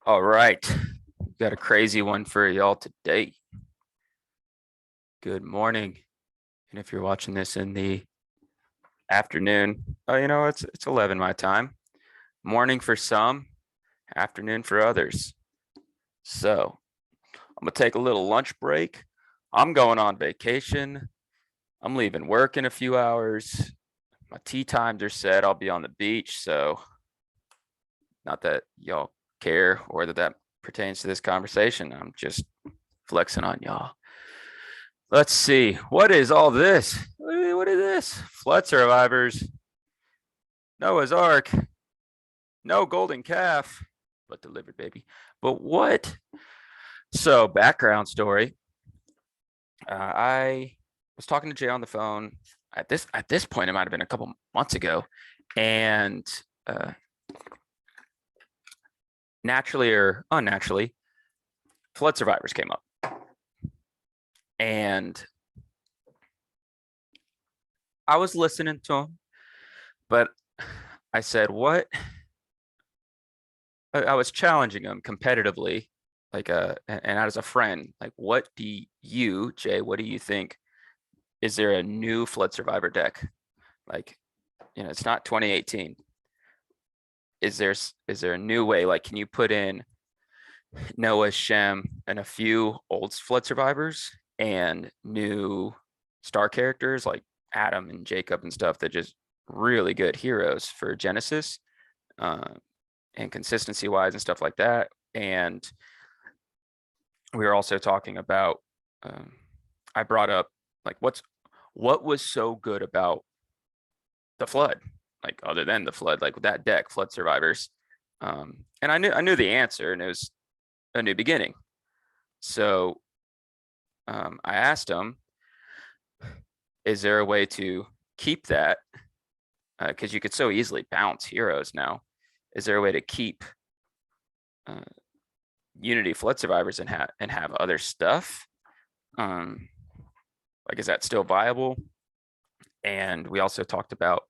All right. Got a crazy one for y'all today. Good morning. And if you're watching this in the afternoon, it's 11 my time. Morning for some, afternoon for others. So I'm gonna take a little lunch break. I'm going on vacation. I'm leaving work in a few hours. My tea times are set. I'll be on the beach. So not that y'all care or that pertains to this conversation. I'm just flexing on y'all. Let's see. What is all this? What is this? Flood survivors. Noah's Ark. No golden calf, but delivered, baby. But what? So, background story. I was talking to Jay on the phone. At this point, it might have been a couple months ago, and naturally or unnaturally, flood survivors came up, and I was listening to him, but I said, "What?" I was challenging him competitively, and as a friend, like, what do you, Jay, what do you think? Is there a new flood survivor deck? Like, it's not 2018. Is there a new way? Like, can you put in Noah, Shem, and a few old flood survivors and new star characters like Adam and Jacob and stuff that just really good heroes for Genesis, uh, and consistency wise and stuff like that. And we were also talking about, I brought up like what was so good about the flood, like other than the flood, like that deck, flood survivors. And I knew the answer, and it was a new beginning. So I asked him, is there a way to keep that? Because you could so easily bounce heroes now. Is there a way to keep Unity flood survivors and have other stuff? Like, is that still viable? And we also talked about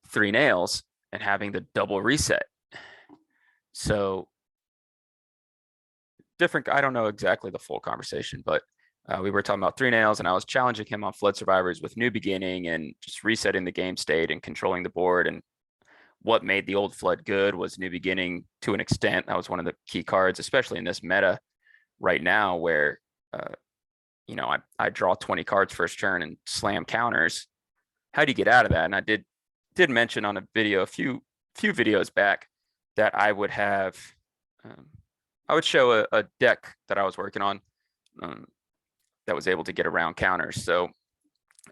3 nails and having the double reset. So different. I don't know exactly the full conversation, but we were talking about 3 nails, and I was challenging him on flood survivors with new beginning and just resetting the game state and controlling the board. And what made the old flood good was new beginning to an extent. That was one of the key cards, especially in this meta right now, where I draw 20 cards first turn and slam counters. How do you get out of that? And I did mention on a video a few videos back that I would have, I would show a deck that I was working on, that was able to get around counters. So,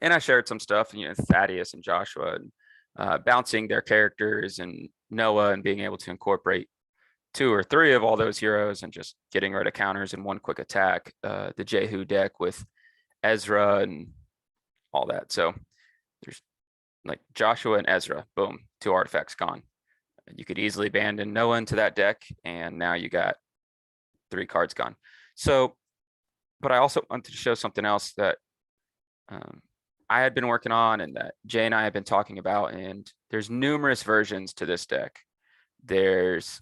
and I shared some stuff, Thaddeus and Joshua, and bouncing their characters, and Noah, and being able to incorporate 2 or 3 of all those heroes and just getting rid of counters in one quick attack. The Jehu deck with Ezra and all that. So there's like Joshua and Ezra, boom, 2 artifacts gone. You could easily abandon Noah into that deck, and now you got 3 cards gone. So, but I also wanted to show something else that I had been working on, and that Jay and I have been talking about. And there's numerous versions to this deck. There's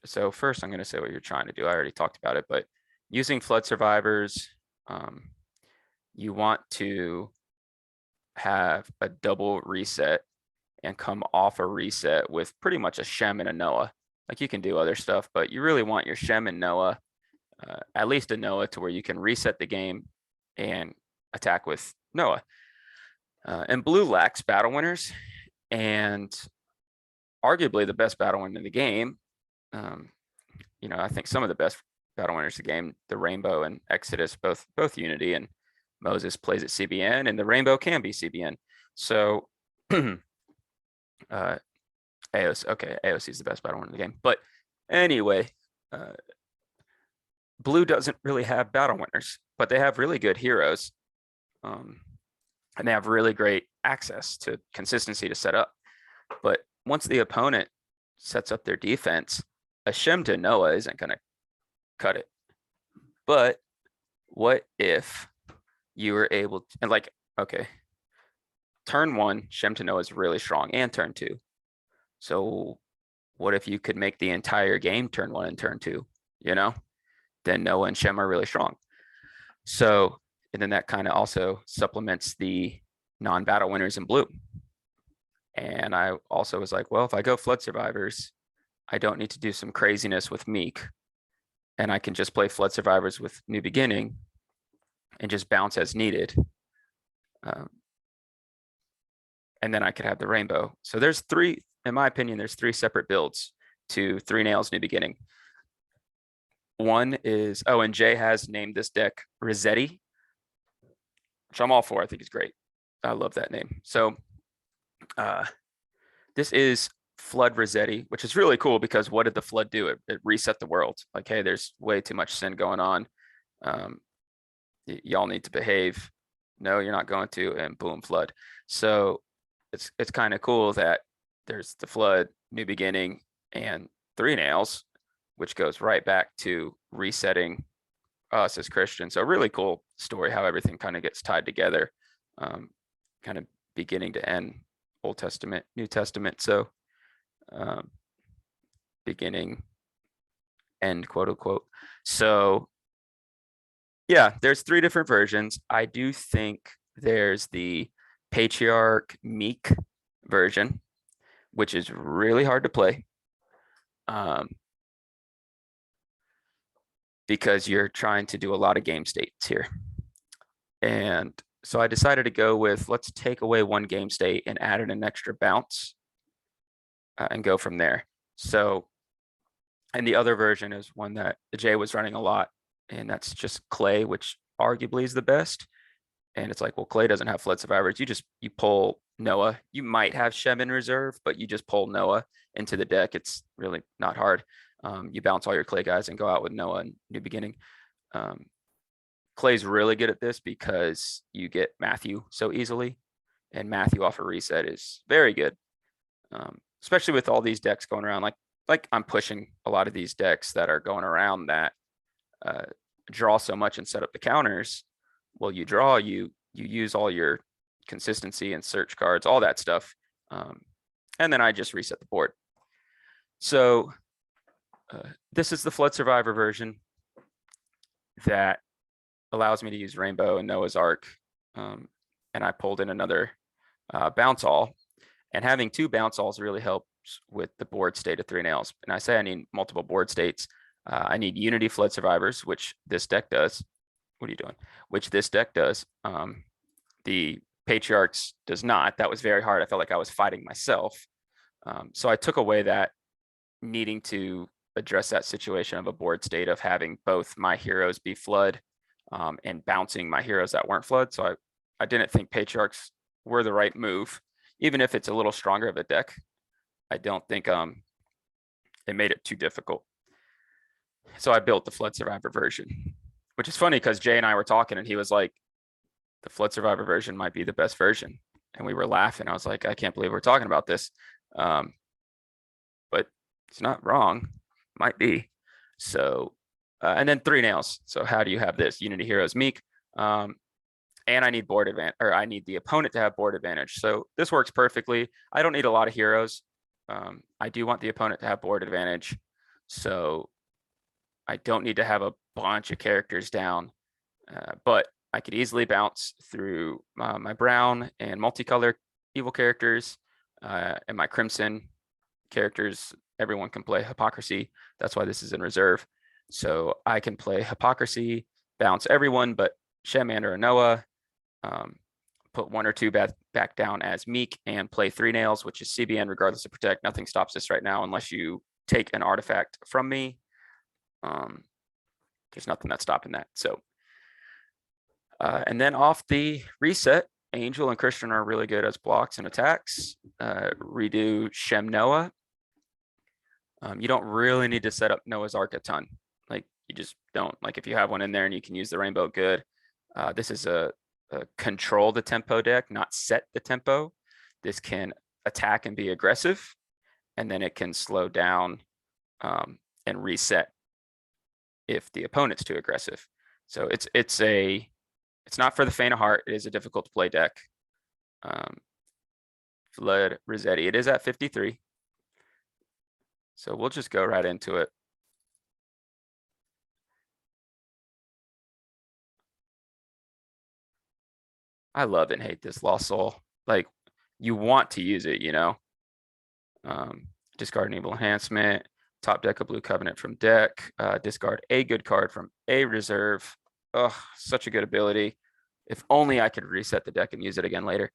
so first I'm going to say what you're trying to do. I already talked about it, but using flood survivors, you want to have a double reset and come off a reset with pretty much a Shem and a Noah. Like, you can do other stuff, but you really want your Shem and Noah, at least a Noah, to where you can reset the game and attack with Noah. And blue lacks battle winners, and arguably the best battle winner in the game. I think some of the best battle winners of the game, the Rainbow and Exodus, both Unity, and Moses plays at CBN, and the Rainbow can be CBN. So AOC is the best battle winner in the game. But anyway, blue doesn't really have battle winners, but they have really good heroes, and they have really great access to consistency to set up. But once the opponent sets up their defense, a Shem to Noah isn't going to cut it. But what if you were able to, and like, okay, turn 1, Shem to Noah is really strong, and turn 2. So what if you could make the entire game turn 1 and turn 2, you know? Then Noah and Shem are really strong. So, and then that kind of also supplements the non-battle winners in blue. And I also was like, well, if I go flood survivors, I don't need to do some craziness with Meek, and I can just play flood survivors with new beginning and just bounce as needed. And then I could have the rainbow. So there's three, in my opinion, there's three separate builds to 3 nails new beginning. One is, oh, and Jay has named this deck Resseti, which I'm all for. I think it's great. I love that name. So this is Flood Resseti, which is really cool because what did the flood do? It reset the world. Like, hey, there's way too much sin going on. Y'all need to behave. No, you're not going to, and boom, flood. So it's kind of cool that there's the flood, new beginning, and 3 nails, which goes right back to resetting us as Christians. So really cool story how everything kind of gets tied together, kind of beginning to end, Old Testament, New Testament. So beginning, end, quote unquote. So yeah, there's 3 different versions. I do think there's the Patriarch Meek version, which is really hard to play. Because you're trying to do a lot of game states here. And so I decided to go with, let's take away 1 game state and add in an extra bounce and go from there. So, and the other version is one that Jay was running a lot, and that's just Clay, which arguably is the best. And it's like, well, Clay doesn't have flood survivors. You pull Noah. You might have Shem in reserve, but you just pull Noah into the deck. It's really not hard. You bounce all your Clay guys and go out with Noah and new beginning. Clay's really good at this because you get Matthew so easily, and Matthew off a reset is very good, especially with all these decks going around. Like I'm pushing a lot of these decks that are going around that draw so much and set up the counters. Well, you draw, you use all your consistency and search cards, all that stuff, and then I just reset the board. So this is the Flood Survivor version that allows me to use Rainbow and Noah's Ark, and I pulled in another bounce all, and having 2 bounce alls really helps with the board state of 3 nails. And I say I need multiple board states. I need Unity Flood Survivors, which this deck does. What are you doing? Which this deck does. The Patriarchs does not. That was very hard. I felt like I was fighting myself. So I took away that needing to address that situation of a board state of having both my heroes be flood and bouncing my heroes that weren't flood. So I didn't think Patriarchs were the right move, even if it's a little stronger of a deck. I don't think it made it too difficult. So I built the Flood Survivor version, which is funny because Jay and I were talking and he was like, the Flood Survivor version might be the best version. And we were laughing. I was like, I can't believe we're talking about this. But it's not wrong, might be. So, and then 3 nails. So how do you have this? Unity Heroes Meek. And I need board advantage, or I need the opponent to have board advantage. So this works perfectly. I don't need a lot of heroes. I do want the opponent to have board advantage. So I don't need to have a bunch of characters down, but I could easily bounce through my brown and multicolor evil characters and my crimson characters. Everyone can play Hypocrisy. That's why this is in reserve. So I can play Hypocrisy, bounce everyone but Shemander and Noah, put 1 or 2 back down as Meek, and play 3 nails, which is CBN regardless of protect. Nothing stops this right now unless you take an artifact from me. There's nothing that's stopping that. So, and then off the reset, Angel and Christian are really good as blocks and attacks. Redo Shem Noah. You don't really need to set up Noah's Ark a ton. Like, you just don't. Like, if you have one in there and you can use the rainbow, good. This is a control the tempo deck, not set the tempo. This can attack and be aggressive, and then it can slow down and reset if the opponent's too aggressive. So it's not for the faint of heart. It is a difficult to play deck. Flood Resseti. It is at 53. So we'll just go right into it. I love and hate this Lost Soul. Like, you want to use it, you know? Discard an evil enhancement, top deck a blue covenant from deck, discard a good card from a reserve. Oh, such a good ability. If only I could reset the deck and use it again later.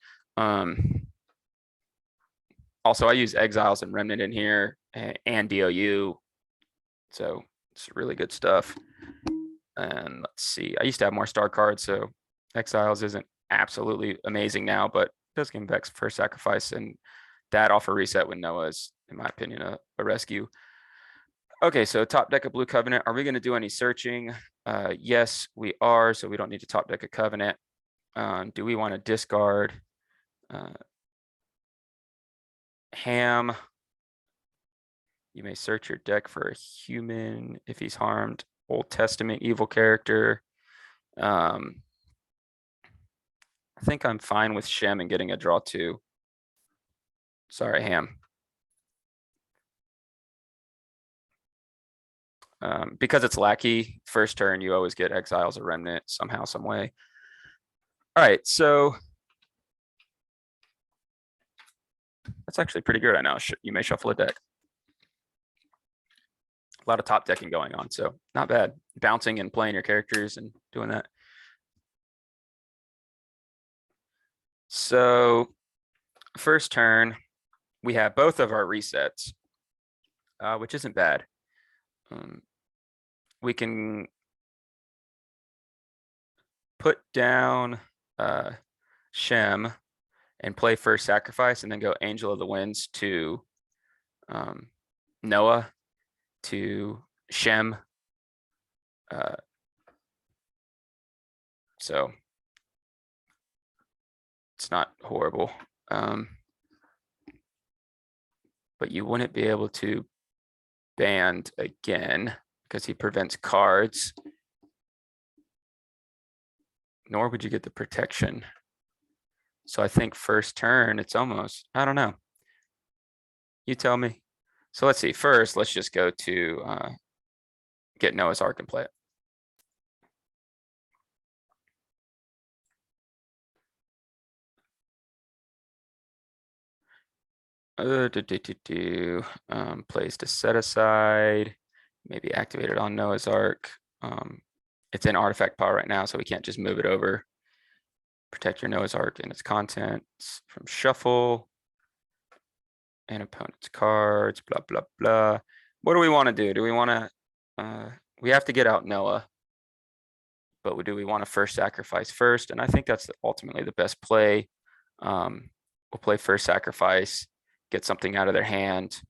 Also, I use Exiles and Remnant in here and DOU. So it's really good stuff. And let's see, I used to have more star cards, so Exiles isn't absolutely amazing now, but does give back first sacrifice, and that off a reset with Noah is, in my opinion, a rescue. Okay, so top deck a blue covenant. Are we going to do any searching? Yes, we are. So we don't need to top deck a covenant. Do we want to discard Ham? You may search your deck for a human if he's harmed. Old Testament evil character. I think I'm fine with Shem and getting a draw 2. Sorry, Ham. Because it's lackey, first turn, you always get Exiles or Remnant somehow, some way. All right, so that's actually pretty good. I know you may shuffle a deck. A lot of top decking going on, so not bad. Bouncing and playing your characters and doing that. So first turn, we have both of our resets, which isn't bad. We can put down Shem and play first sacrifice and then go Angel of the Winds to Noah to Shem. So it's not horrible. But you wouldn't be able to band again because he prevents cards. Nor would you get the protection. So I think first turn, it's almost, I don't know. You tell me. So let's see. First, let's just go to get Noah's Ark and play it. Plays to set aside, maybe activate it on Noah's Ark. It's in artifact power right now, so we can't just move it over. Protect your Noah's Ark and its contents from shuffle and opponent's cards, blah, blah, blah. What do we want to do? Do we want to, we have to get out Noah, but do we want to first sacrifice first? And I think that's ultimately the best play. We'll play first sacrifice, get something out of their hand,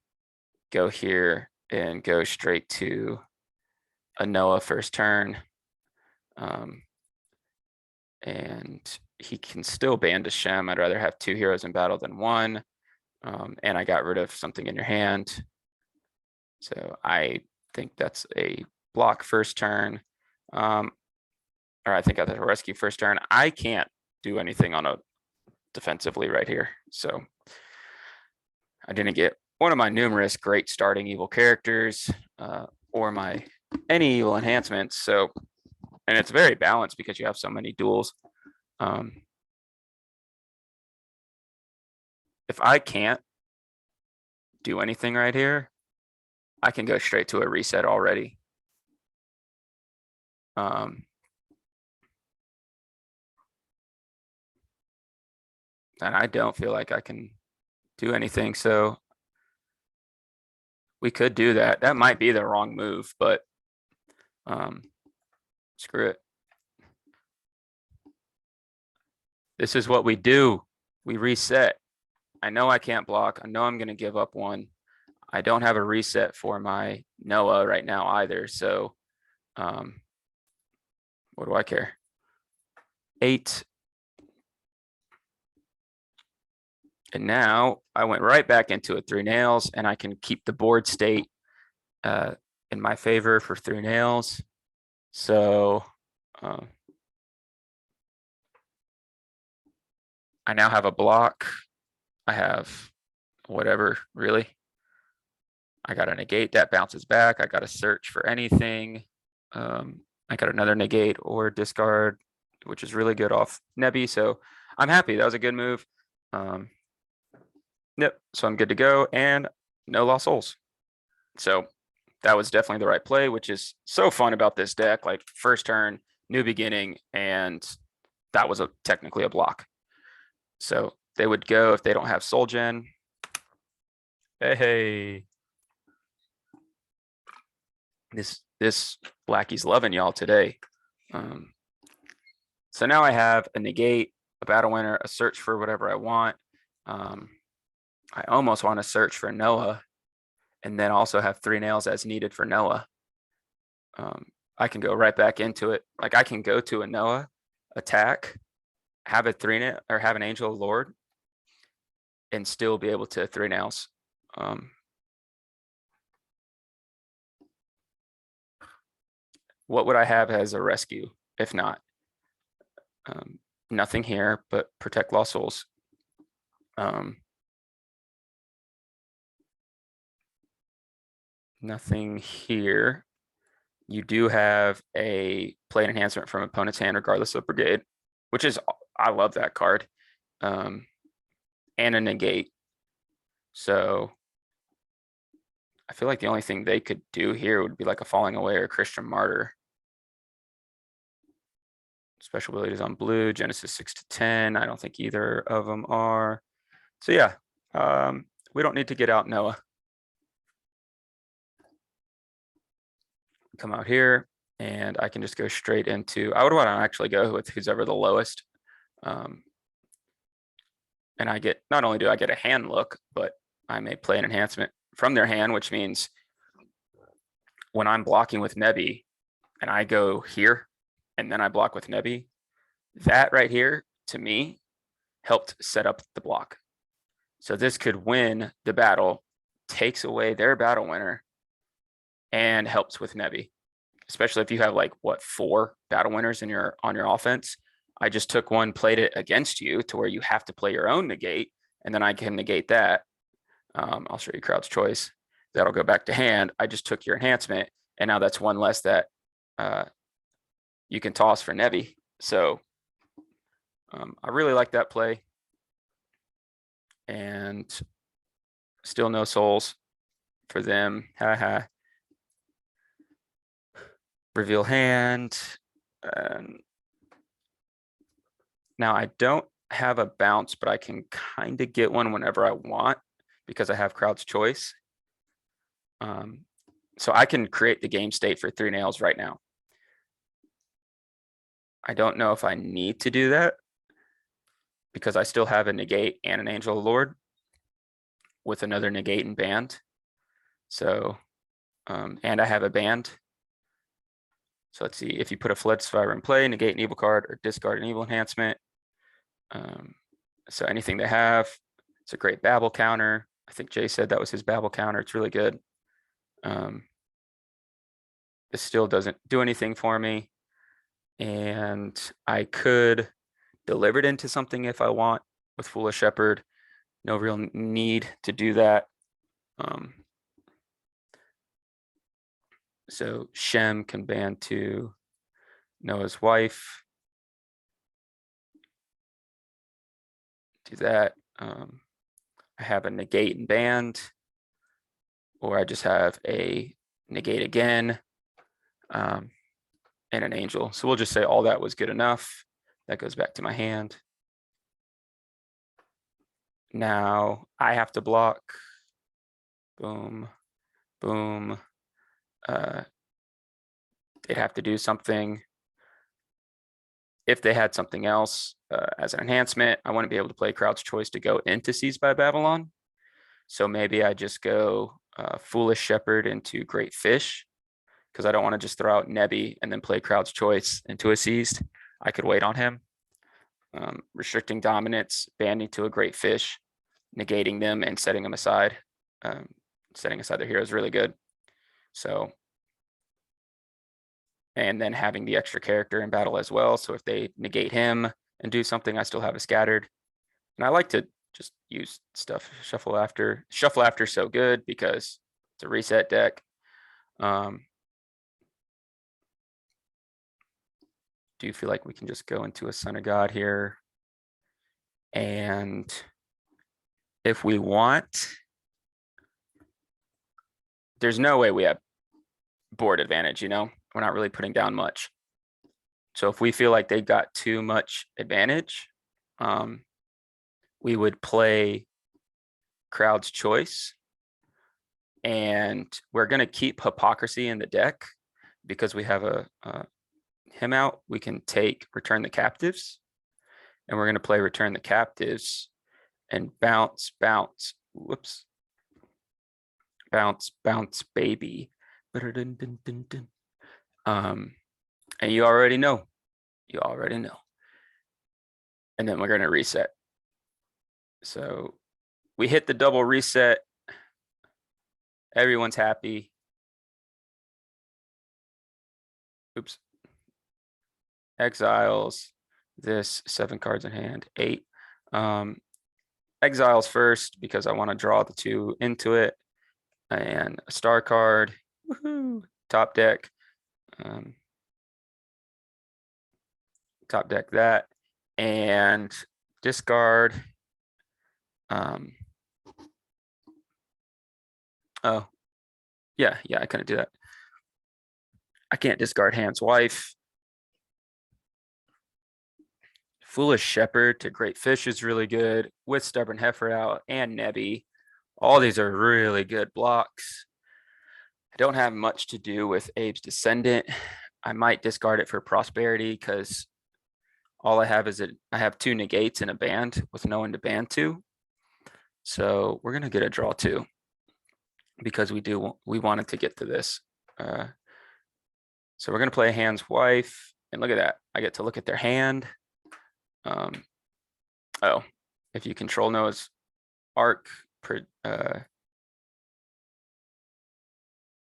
go here and go straight to a Noah first turn. And he can still ban to Shem. I'd rather have 2 heroes in battle than 1. And I got rid of something in your hand. So I think that's a block first turn. Or I think that's a rescue first turn. I can't do anything on a defensively right here. So I didn't get one of my numerous great starting evil characters or my any evil enhancements. So, and it's very balanced because you have so many duels. If I can't do anything right here, I can go straight to a reset already. And I don't feel like I can do anything. So we could do that. That might be the wrong move, but screw it. This is what we do. We reset. I know I can't block. I know I'm going to give up 1. I don't have a reset for my Noah right now either. So what do I care? 8. And now I went right back into it 3 nails, and I can keep the board state in my favor for 3 nails. So I now have a block. I have whatever, really. I got a negate that bounces back. I got to search for anything. I got another negate or discard, which is really good off Nebby. So I'm happy. That was a good move. Yep. So I'm good to go and no lost souls. So that was definitely the right play, which is so fun about this deck. Like first turn, new beginning, and that was technically a block. So they would go if they don't have soul gen. Hey, this Blackie's loving y'all today. So now I have a negate, a battle winner, a search for whatever I want. I almost want to search for Noah and then also have 3 nails as needed for Noah. I can go right back into it. Like I can go to a Noah, attack, have a 3 nail or have an Angel of Lord and still be able to 3 nails. What would I have as a rescue if not? Nothing here, but protect lost souls. Nothing here. You do have a play enhancement from opponent's hand, regardless of brigade, which is, I love that card. And a negate. So I feel like the only thing they could do here would be like a falling away or Christian martyr. Special abilities on blue, Genesis 6 to 10. I don't think either of them are. So yeah, we don't need to get out Noah. Come out here and I can just go straight into, I would want to actually go with who's ever the lowest. And I get, not only do I get a hand look, but I may play an enhancement from their hand, which means when I'm blocking with Nebby and I go here and then I block with Nebby, that right here to me helped set up the block. So this could win the battle, takes away their battle winner, and helps with Nebby, especially if you have like what 4 battle winners in your on your offense. I just took one, played it against you to where you have to play your own negate, and then I can negate that. I'll show you crowd's choice. That'll go back to hand. I just took your enhancement, and now that's one less that you can toss for Nebby. So I really like that play. And still no souls for them. Haha. Reveal hand. Now I don't have a bounce, but I can kind of get one whenever I want because I have crowd's choice. So I can create the game state for 3 nails right now. I don't know if I need to do that because I still have a negate and an Angel of Lord with another negate and band. So, and I have a band. So let's see, if you put a Flood Survivor in play, negate an evil card or discard an evil enhancement. So anything they have, it's a great Babel counter. I think Jay said that was his Babel counter. It's really good. This still doesn't do anything for me. And I could deliver it into something if I want with Foolish Shepherd. No real need to do that. So Shem can ban to Noah's wife. Do that. I have a negate and band, or I just have a negate again, and an angel. So we'll just say all that was good enough. That goes back to my hand. Now I have to block. Boom, boom. They'd have to do something. If they had something else as an enhancement, I want to be able to play crowd's choice to go into Seized by Babylon. So maybe I just go Foolish Shepherd into Great Fish because I don't want to just throw out Nebby and then play crowd's choice into a seized. I could wait on him. Restricting dominance, banding to a Great Fish, negating them and setting them aside. Setting aside their hero is really good. So, and then having the extra character in battle as well. So if they negate him and do something, I still have a scattered. And I like to just use stuff. Shuffle after so good because it's a reset deck. Do you feel like we can just go into a Son of God here? And if we want, there's no way we have board advantage, you know? We're not really putting down much. So if we feel like they got too much advantage, we would play Crowd's Choice. And we're going to keep Hypocrisy in the deck because we have him out. We can take Return the Captives, and we're going to play Return the Captives and bounce, whoops, bounce, baby. And you already know. And then we're going to reset. So we hit the double reset. Everyone's happy. Oops. Exiles. This 7 cards in hand, 8. Exiles first because I want to draw the 2 into it. And a star card. Woohoo! Top deck. Top deck that. And discard. Oh, yeah, I couldn't do that. I can't discard Ham's Wife. Foolish Shepherd to Great Fish is really good with Stubborn Heifer out and Nebby. All these are really good blocks. I don't have much to do with Abe's Descendant. I might discard it for Prosperity because all I have is I have 2 negates in a band with no one to band to. So we're gonna get a draw 2 because we wanted to get to this. So we're gonna play Ham's Wife, and look at that. I get to look at their hand. Oh, if you control Noah's Ark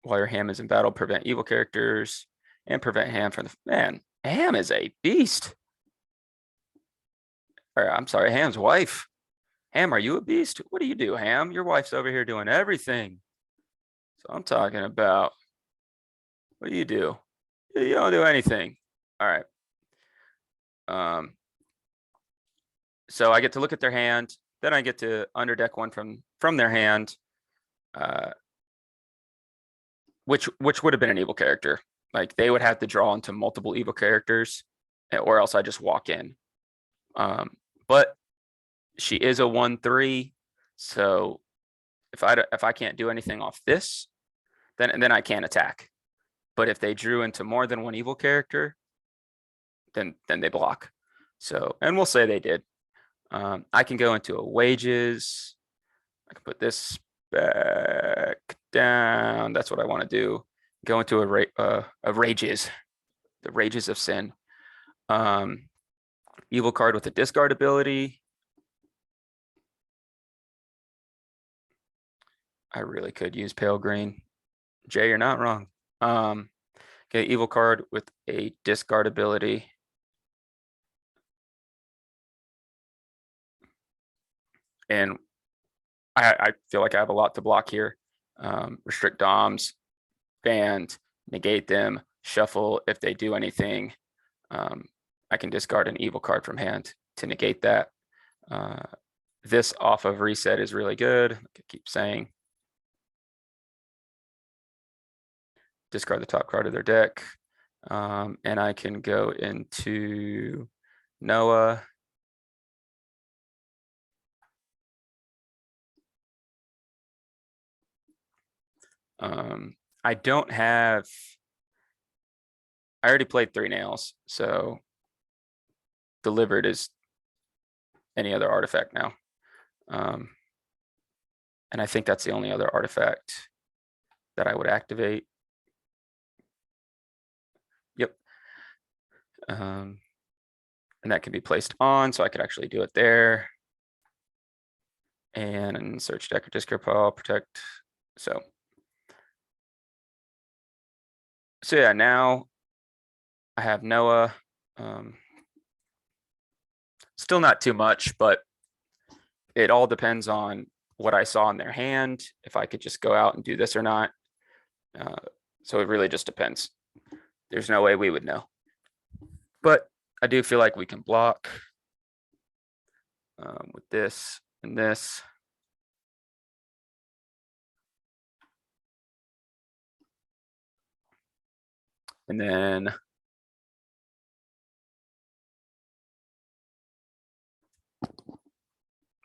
while your Ham is in battle, prevent evil characters and prevent Ham from the man. Ham is a beast. Or I'm sorry, Ham's wife. Ham, are you a beast? What do you do, Ham? Your wife's over here doing everything. So I'm talking about, what do? You don't do anything. All right. So I get to look at their hand. Then I get to underdeck one from their hand, which would have been an evil character. Like they would have to draw into multiple evil characters, or else I just walk in. But she is a 1/3, so if I can't do anything off this, then I can't attack. But if they drew into more than one evil character, then they block. So, and we'll say they did. I can go into a wages. I can put this back down. That's what I want to do. Go into a rages, the rages of sin. Evil card with a discard ability. I really could use pale green. Jay, you're not wrong. Okay, evil card with a discard ability. And I feel like I have a lot to block here. Restrict DOMs, band, negate them, shuffle if they do anything. I can discard an evil card from hand to negate that. This off of reset is really good. I keep saying. Discard the top card of their deck. And I can go into Noah. I don't have, I already played 3 nails, so delivered is any other artifact now. And I think that's the only other artifact that I would activate. Yep. And that can be placed on, so I could actually do it there. And search deck or discard pile, protect. So yeah, now I have Noah. Still not too much, but it all depends on what I saw in their hand, if I could just go out and do this or not. So it really just depends. There's no way we would know. But I do feel like we can block with this and this. And then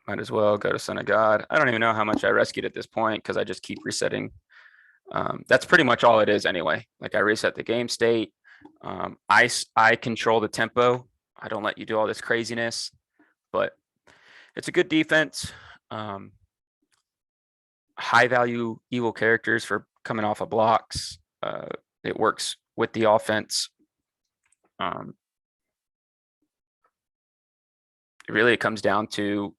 might as well go to Son of God. I don't even know how much I rescued at this point because I just keep resetting. That's pretty much all it is anyway. Like I reset the game state. I control the tempo. I don't let you do all this craziness, but it's a good defense. High value evil characters for coming off of blocks. It works with the offense. Really, it comes down to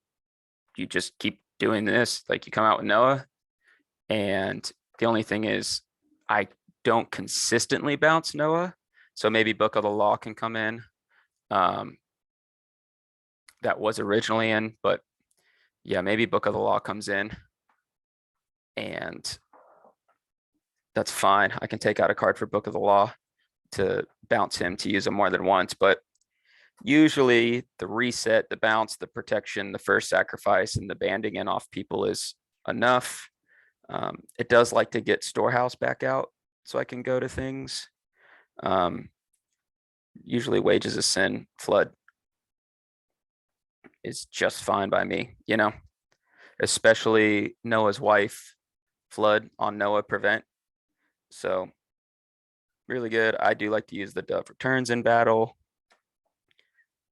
you just keep doing this. Like you come out with Noah, and the only thing is I don't consistently bounce Noah. So maybe Book of the Law can come in. That was originally in, but yeah, maybe Book of the Law comes in. And that's fine. I can take out a card for Book of the Law to bounce him to use him more than once. But usually the reset, the bounce, the protection, the first sacrifice, and the banding in off people is enough. It does like to get Storehouse back out so I can go to things. Usually Wages of Sin, Flood is just fine by me, you know, especially Noah's wife, Flood on Noah Prevent. So really good. I do like to use the Dove Returns in battle.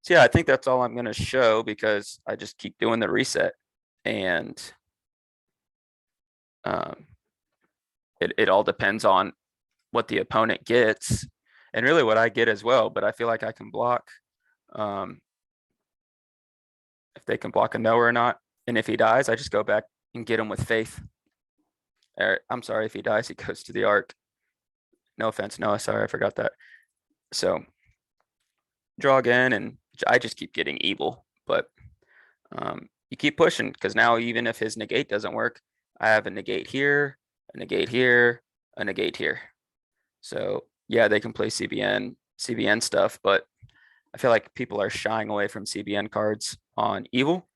So yeah, I think that's all I'm going to show because I just keep doing the reset. And it all depends on what the opponent gets and really what I get as well. But I feel like I can block if they can block a Noah or not. And if he dies, I just go back and get him with Faith. I'm sorry, if he dies, he goes to the Ark. No offense, Noah. Sorry, I forgot that. So draw again, and I just keep getting evil. But you keep pushing because now even if his negate doesn't work, I have a negate here, a negate here, a negate here. So yeah, they can play CBN stuff, but I feel like people are shying away from CBN cards on evil.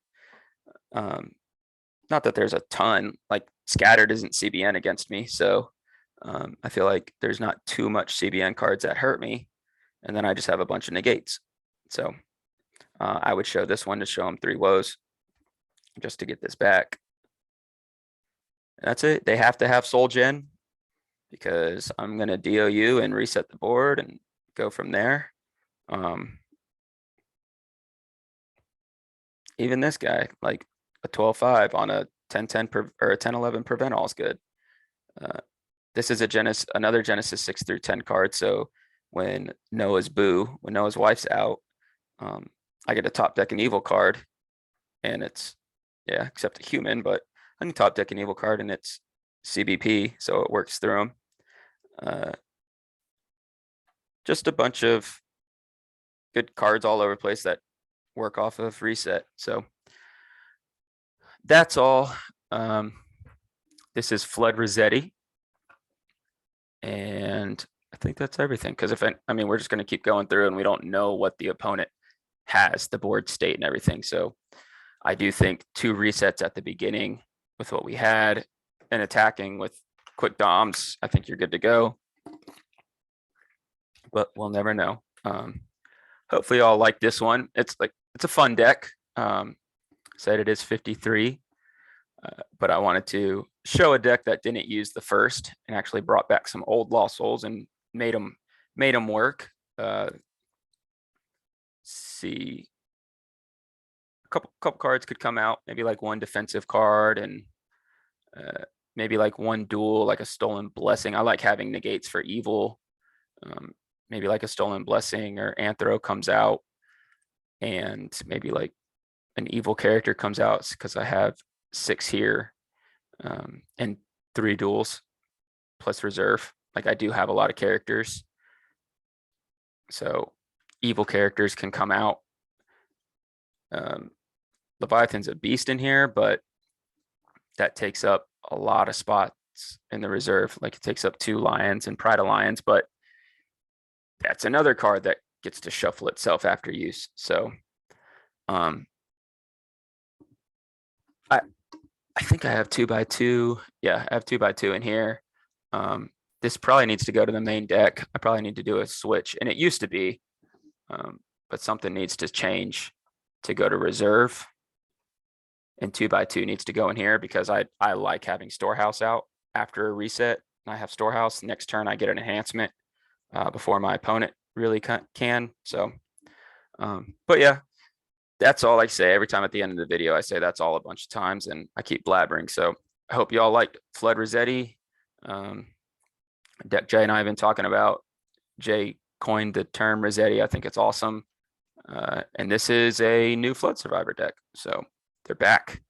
Not that there's a ton, like Scattered isn't CBN against me, so I feel like there's not too much CBN cards that hurt me, and then I just have a bunch of negates. So I would show this one to show them 3 woes just to get this back. That's it. They have to have Soul Gen because I'm going to DOU and reset the board and go from there. Even this guy, like a 12-5 on a 10-10 or a 10-11 prevent, all is good. This is another Genesis 6 through 10 card. So when Noah's wife's out, I get a top deck an evil card, and it's except a human, but I can top deck an evil card and it's CBP, so it works through them. Just a bunch of good cards all over the place that work off of reset. So that's all. This is Flood Resseti. And I think that's everything. Because we're just going to keep going through and we don't know what the opponent has, the board state and everything. So I do think 2 resets at the beginning with what we had and attacking with quick doms, I think you're good to go. But we'll never know. Hopefully y'all like this one. It's a fun deck. Said it is 53, but I wanted to show a deck that didn't use the first and actually brought back some old Lost Souls and made them work. See, a couple cards could come out, maybe like 1 defensive card and maybe like 1 duel, like a Stolen Blessing. I like having negates for evil. Maybe like a Stolen Blessing or Anthro comes out, and maybe like an evil character comes out because I have 6 here and 3 duels plus reserve. Like I do have a lot of characters. So evil characters can come out. Leviathan's a beast in here, but that takes up a lot of spots in the reserve. Like it takes up 2 Lions and Pride of Lions, but that's another card that gets to shuffle itself after use. So um I I think I have 2x2. Yeah, I have 2x2 in here. Um this probably needs to go to the main deck. I probably need to do a switch. And it used to be, but something needs to change to go to reserve. And 2x2 needs to go in here because I like having Storehouse out after a reset. I have Storehouse. Next turn, I get an enhancement before my opponent really can. So, but yeah, that's all I say. Every time at the end of the video, I say that's all a bunch of times, and I keep blabbering. So I hope you all liked Flood Resseti. Deck Jay and I have been talking about. Jay coined the term Resseti. I think it's awesome. And this is a new Flood Survivor deck. So they're back.